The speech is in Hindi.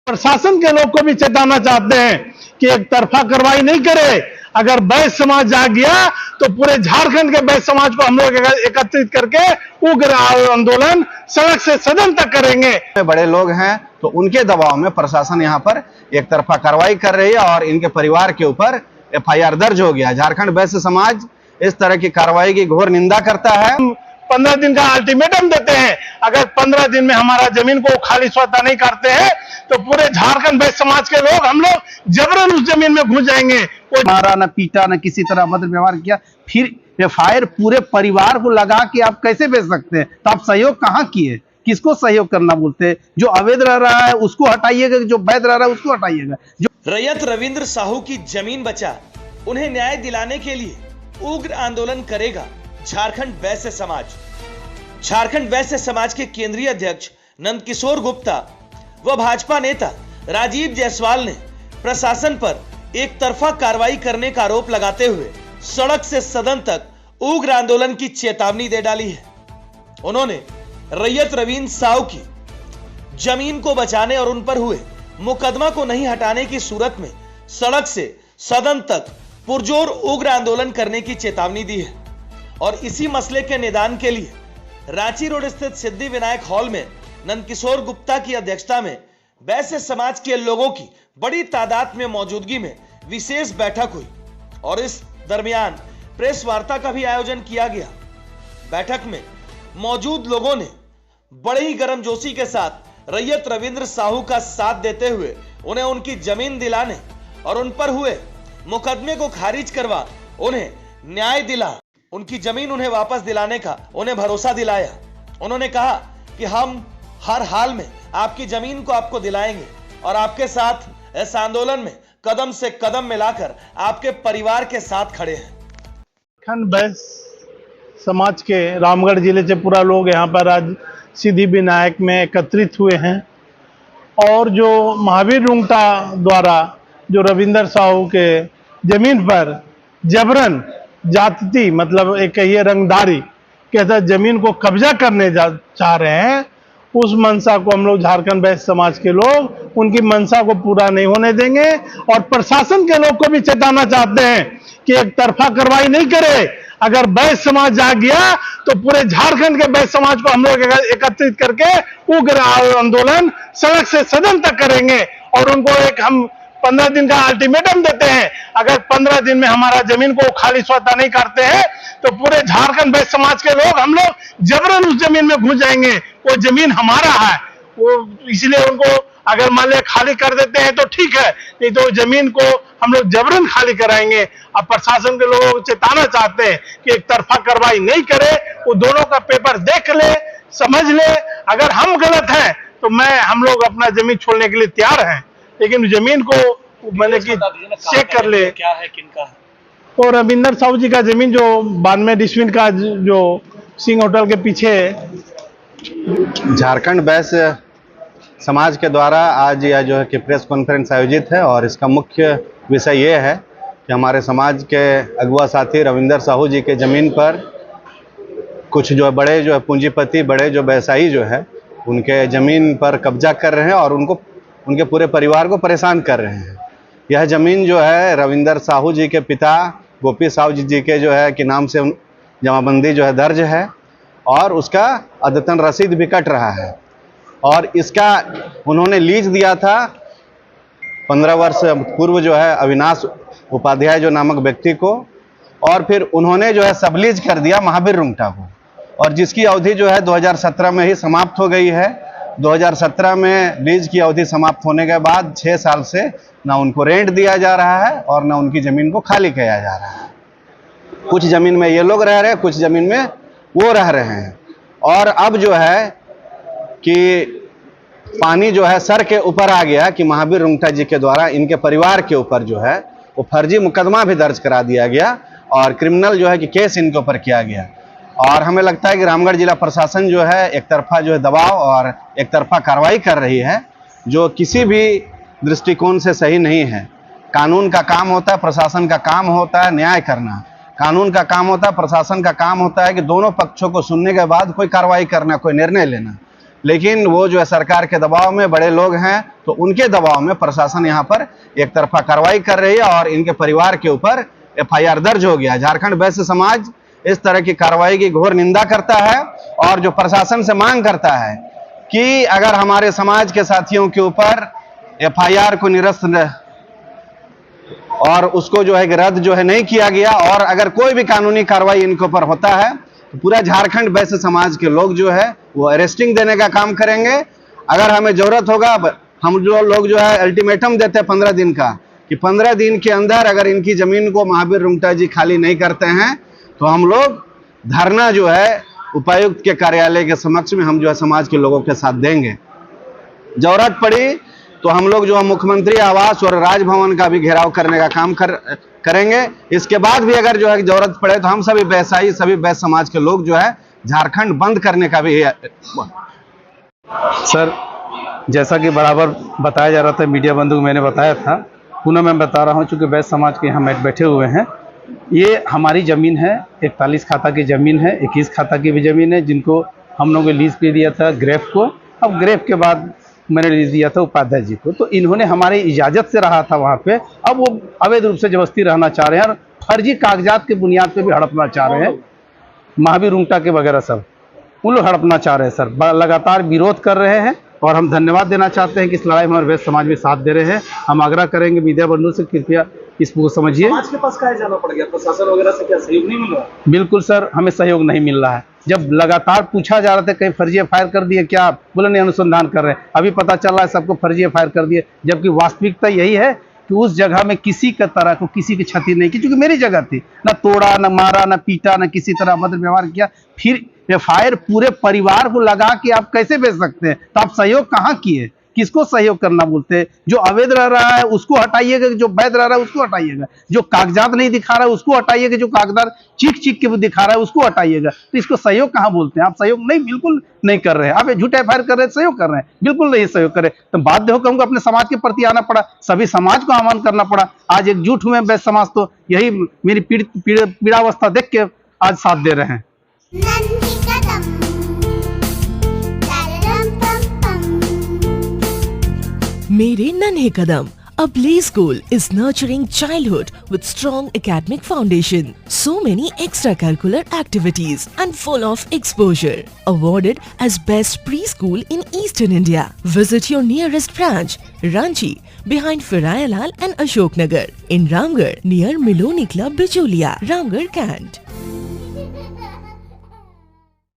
प्रशासन के लोग को भी चेताना चाहते हैं कि एक तरफा कार्रवाई नहीं करे। अगर बैस समाज जाग गया तो पूरे झारखंड के बैस समाज को हम लोग एकत्रित करके उग्र आंदोलन सड़क से सदन तक करेंगे। बड़े लोग हैं तो उनके दबाव में प्रशासन यहाँ पर एक तरफा कार्रवाई कर रही है और इनके परिवार के ऊपर FIR दर्ज हो गया। झारखंड बैस समाज इस तरह की कार्रवाई की घोर निंदा करता है। 15 दिन का अल्टीमेटम देते हैं, अगर 15 दिन में हमारा जमीन को खाली स्वतः नहीं करते हैं तो पूरे झारखंड बैस समाज के लोग हम लोग जबरन उस जमीन में घुस जाएंगे। कोई मारा न पीटा न किसी तरह अभद्र व्यवहार किया, फिर FIR पूरे परिवार को लगा कि आप कैसे बेच सकते हैं? तो आप सहयोग कहाँ किए? किसको सहयोग करना बोलते हैं? जो अवैध रह रहा है उसको हटाइएगा, जो वैध रह रहा है उसको हटाइएगा। जो रैयत रविंद्र साहू की जमीन बचा, उन्हें न्याय दिलाने के लिए उग्र आंदोलन करेगा झारखंड वैश्य समाज। झारखंड वैश्य समाज के केंद्रीय अध्यक्ष नंदकिशोर गुप्ता व भाजपा नेता राजीव जायसवाल ने प्रशासन पर एक तरफा कार्रवाई करने का आरोप लगाते हुए सड़क से सदन तक उग्र आंदोलन की चेतावनी दे डाली है। उन्होंने रैयत रविंद्र साहू की जमीन को बचाने और उन पर हुए मुकदमा को नहीं हटाने की सूरत में सड़क से सदन तक पुरजोर उग्र आंदोलन करने की चेतावनी दी है। और इसी मसले के निदान के लिए रांची रोड स्थित सिद्धि विनायक हॉल में नंदकिशोर गुप्ता की अध्यक्षता में वैश्य समाज के लोगों की बड़ी तादाद में मौजूदगी में विशेष बैठक हुई और इस दरमियान प्रेस वार्ता का भी आयोजन किया गया। बैठक में मौजूद लोगों ने बड़े ही गर्मजोशी के साथ रैयत रविंद्र साहू का साथ देते हुए उन्हें उनकी जमीन दिलाने और उन पर हुए मुकदमे को खारिज करवा उन्हें न्याय दिला, उनकी जमीन उन्हें वापस दिलाने का उन्हें भरोसा दिलाया। उन्होंने कहा कि हम हर हाल में आपकी जमीन को आपको दिलाएंगे और आपके साथ इस आंदोलन में कदम से कदम मिलाकर आपके परिवार के साथ खड़े हैं। झारखंड बैस समाज के रामगढ़ जिले से पूरा लोग यहाँ पर आज सिद्धि विनायक में एकत्रित हुए हैं और जो महावीर रुंगटा द्वारा जो रविंद्र साहू के जमीन पर जबरन जाति मतलब एक कहिए रंगदारी के तहत जमीन को कब्जा करने चाह रहे हैं, उस मंशा को हम लोग झारखंड वैश्य समाज के लोग उनकी मंशा को पूरा नहीं होने देंगे। और प्रशासन के लोग को भी चेताना चाहते हैं कि एक तरफा कार्रवाई नहीं करे। अगर वैश्य समाज जाग गया तो पूरे झारखंड के वैश्य समाज को हम लोग एकत्रित करके उग्र आंदोलन सड़क से सदन तक करेंगे। और उनको एक हम 15 दिन का अल्टीमेटम देते हैं, अगर 15 दिन में हमारा जमीन को खाली स्वतः नहीं करते हैं तो पूरे झारखंड वैश्य समाज के लोग हम लोग जबरन उस जमीन में घुस जाएंगे। वो जमीन हमारा है, वो इसलिए उनको अगर मान लिया खाली कर देते हैं तो ठीक है, नहीं तो जमीन को हम लोग जबरन खाली कराएंगे। अब प्रशासन के लोगों को चेताना चाहते हैं कि एक तरफा कार्रवाई नहीं करे, वो दोनों का पेपर देख ले, समझ ले। अगर हम गलत हैं तो हम लोग अपना जमीन छोड़ने के लिए तैयार हैं, लेकिन जमीन को मैंने कि चेक कर ले। क्या है, किनका है? और रविंद्र साहू जी का जमीन जो 92 डिस्ट्रिक्ट का जो सिंह होटल के पीछे झारखंड वैश्य समाज के द्वारा आज यह जो है कि प्रेस कॉन्फ्रेंस आयोजित है और इसका मुख्य विषय ये है कि हमारे समाज के अगुआ साथी रविंद्र साहू जी के ज़मीन पर कुछ जो बड़े जो है पूंजीपति, बड़े जो व्यवसायी जो है उनके ज़मीन पर कब्जा कर रहे हैं और उनके पूरे परिवार को परेशान कर रहे हैं। यह ज़मीन जो है रविंद्र साहू जी के पिता गोपी साहू जी के जो है कि नाम से जमाबंदी जो है दर्ज है और उसका अद्यतन रसीद भी कट रहा है। और इसका उन्होंने लीज दिया था 15 वर्ष पूर्व जो है अविनाश उपाध्याय जो नामक व्यक्ति को, और फिर उन्होंने जो है सबलीज कर दिया महावीर रुंगटा को, और जिसकी अवधि जो है 2017 में ही समाप्त हो गई है। 2017 में लीज की अवधि समाप्त होने के बाद 6 साल से ना उनको रेंट दिया जा रहा है और ना उनकी ज़मीन को खाली किया जा रहा है। कुछ ज़मीन में ये लोग रह रहे हैं, कुछ ज़मीन में वो रह रहे हैं। और अब जो है कि पानी जो है सर के ऊपर आ गया कि महावीर रुंगटा जी के द्वारा इनके परिवार के ऊपर जो है वो फर्जी मुकदमा भी दर्ज करा दिया गया और क्रिमिनल जो है कि केस इनके ऊपर किया गया। और हमें लगता है कि रामगढ़ जिला प्रशासन जो है एक तरफा जो है दबाव और एक तरफा कार्रवाई कर रही है, जो किसी भी दृष्टिकोण से सही नहीं है। कानून का काम होता है, प्रशासन का काम होता है न्याय करना। कानून का काम होता है, प्रशासन का काम होता है कि दोनों पक्षों को सुनने के बाद कोई कार्रवाई करना, कोई निर्णय लेना। लेकिन वो जो है सरकार के दबाव में, बड़े लोग हैं तो उनके दबाव में प्रशासन यहाँ पर एक तरफा कार्रवाई कर रही है और इनके परिवार के ऊपर FIR दर्ज हो गया। झारखंड वैश्य समाज इस तरह की कार्रवाई की घोर निंदा करता है और जो प्रशासन से मांग करता है कि अगर हमारे समाज के साथियों के ऊपर FIR को निरस्त और उसको जो है रद्द जो है नहीं किया गया और अगर कोई भी कानूनी कार्रवाई इनके ऊपर होता है तो पूरा झारखंड वैश्य समाज के लोग जो है वो अरेस्टिंग देने का काम करेंगे। अगर हमें जरूरत होगा, हम लोग जो है अल्टीमेटम देते हैं 15 दिन का कि 15 दिन के अंदर अगर इनकी जमीन को महावीर रुंगटा जी खाली नहीं करते हैं तो हम लोग धरना जो है उपायुक्त के कार्यालय के समक्ष में हम जो है समाज के लोगों के साथ देंगे। जरूरत पड़ी तो हम लोग जो है मुख्यमंत्री आवास और राजभवन का भी घेराव करने का काम करेंगे। इसके बाद भी अगर जो है जरूरत पड़े तो हम सभी व्यवसायी, सभी वैश्य समाज के लोग जो है झारखंड बंद करने का भी सर, जैसा कि बराबर बताया जा रहा था, मीडिया बंधु को मैंने बताया था, पुनः मैं बता रहा हूं, चूंकि वैश्य समाज के यहाँ बैठे हुए हैं, ये हमारी ज़मीन है, 41 खाता की ज़मीन है, 21 खाता की भी ज़मीन है, जिनको हम लोगों ने लीज पे दिया था ग्रेफ को। अब ग्रेफ के बाद मैंने लीज दिया था उपाध्याय जी को, तो इन्होंने हमारी इजाज़त से रहा था वहाँ पे। अब वो अवैध रूप से जबरदस्ती रहना चाह रहे हैं और फर्जी कागजात के बुनियाद पे भी हड़पना चाह रहे हैं। महावीर रुंगटा के वगैरह सब उन लोग हड़पना चाह रहे हैं सर, लगातार विरोध कर रहे हैं और हम धन्यवाद देना चाहते हैं कि इस लड़ाई में हमारे वैश्य समाज में साथ दे रहे हैं। हम आग्रह करेंगे मीडिया बंधु से, कृपया इसको समझिए। समाज के पास काहे जाना पड़ गया? प्रशासन वगैरह से क्या सहयोग नहीं मिल रहा? बिल्कुल सर, हमें सहयोग नहीं मिल रहा है। जब लगातार पूछा जा रहा था कहीं फर्जी FIR कर दिए क्या, बोले नहीं अनुसंधान कर रहे हैं। अभी पता चल रहा है सबको फर्जी FIR कर दिए, जबकि वास्तविकता यही है कि उस जगह में किसी का तरह को किसी की क्षति नहीं की, क्योंकि मेरी जगह थी। ना तोड़ा, ना मारा, ना पीटा, ना किसी तरह अभद्र व्यवहार किया। फिर FIR पूरे परिवार को लगा के आप कैसे बेच सकते हैं? तो आप सहयोग कहाँ किए? किसको सहयोग करना बोलते हैं? जो अवैध रह रहा है उसको हटाइएगा, जो वैध रह रहा है उसको हटाइएगा, जो कागजात नहीं दिखा रहा है उसको हटाइएगा, जो कागजात चीख के दिखा रहा है उसको हटाइएगा। तो इसको सहयोग कहाँ बोलते हैं? आप सहयोग नहीं, बिल्कुल नहीं कर रहे हैं। आप झूठे FIR कर रहे हैं, सहयोग कर रहे हैं, बिल्कुल नहीं सहयोग कर रहे। तो बाध्य होकर हमको अपने समाज के प्रति आना पड़ा, सभी समाज को आह्वान करना पड़ा। आज एकजुट हुए वैश्य समाज, तो यही मेरी पीड़ावस्था देख के आज साथ दे रहे हैं। मेरे नन्हे कदम, a play school is nurturing childhood with strong academic foundation. So many extracurricular activities and full of exposure. Awarded as best preschool in Eastern India. Visit your nearest branch, Ranchi, behind Firayalal and Ashok Nagar. In Ramgarh, near Miloni Club, Bicholia, Ramgarh, Kant.